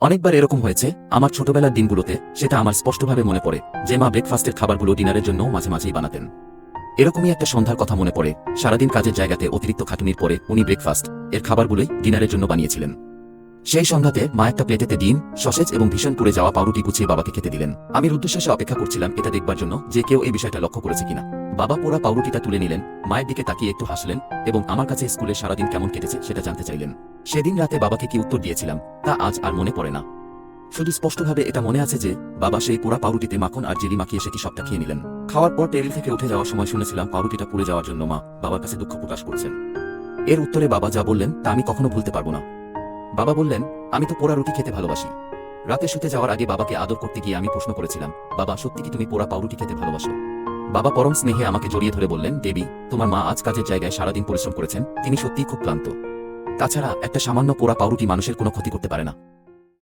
অনেকবার এরকম হয়েছে আমার ছোটবেলার দিনগুলোতে, সেটা আমার স্পষ্টভাবে মনে পড়ে যে মা ব্রেকফাস্টের খাবারগুলো ডিনারের জন্য মাঝে মাঝেই বানাতেন। এরকমই একটা সন্ধ্যার কথা মনে পড়ে, সারাদিন কাজের জায়গাতে অতিরিক্ত খাটুনির পরে উনি ব্রেকফাস্ট এর খাবারগুলোই ডিনারের জন্য বানিয়েছিলেন। সেই সন্ধ্যাতে মা একটা প্লেটেতে ডিম, সসেজ এবং ভীষণ পুড়ে যাওয়া পাউরুটি গুছিয়ে বাবাকে খেতে দিলেন। আমি রুদ্ধশ্বাসে অপেক্ষা করছিলাম এটা দেখবার জন্য যে কেউ এই বিষয়টা লক্ষ্য করেছে কিনা। বাবা পোড়া পাউরুটিটা তুলে নিলেন, মায়ের দিকে তাকিয়ে একটু হাসলেন এবং আমার কাছে স্কুলে সারাদিন কেমন কেটেছে সেটা জানতে চাইলেন। সেদিন রাতে বাবাকে কি উত্তর দিয়েছিলাম তা আজ আর মনে পড়ে না। শুধু স্পষ্টভাবে এটা মনে আছে যে বাবা সেই পোড়া পাউরুটিতে মাখন আর জেলি মাখিয়ে সেটি সবটা খেয়ে নিলেন। খাওয়ার পর টেবিল থেকে উঠে যাওয়ার সময় শুনেছিলাম পাউরুটিটা পুড়ে যাওয়ার জন্য মা বাবার কাছে দুঃখ প্রকাশ করছেন। এর উত্তরে বাবা যা বললেন তা আমি কখনো ভুলতে পারবো না। বাবা বললেন, আমি তো পোড়া রুটি খেতে ভালোবাসি। রাতে শুতে যাওয়ার আগে বাবাকে আদর করতে গিয়ে আমি প্রশ্ন করেছিলাম, বাবা সত্যি কি তুমি পোড়া পাউরুটি খেতে ভালোবাসো? বাবা পরম স্নেহে আমাকে জড়িয়ে ধরে বললেন, দেবী, তোমার মা আজ কাজের জায়গায় সারাদিন পরিশ্রম করেছেন, তিনি সত্যিই খুব ক্লান্ত। তাছাড়া একটা সামান্য পোড়া পাউরুটি মানুষের কোনো ক্ষতি করতে পারে না।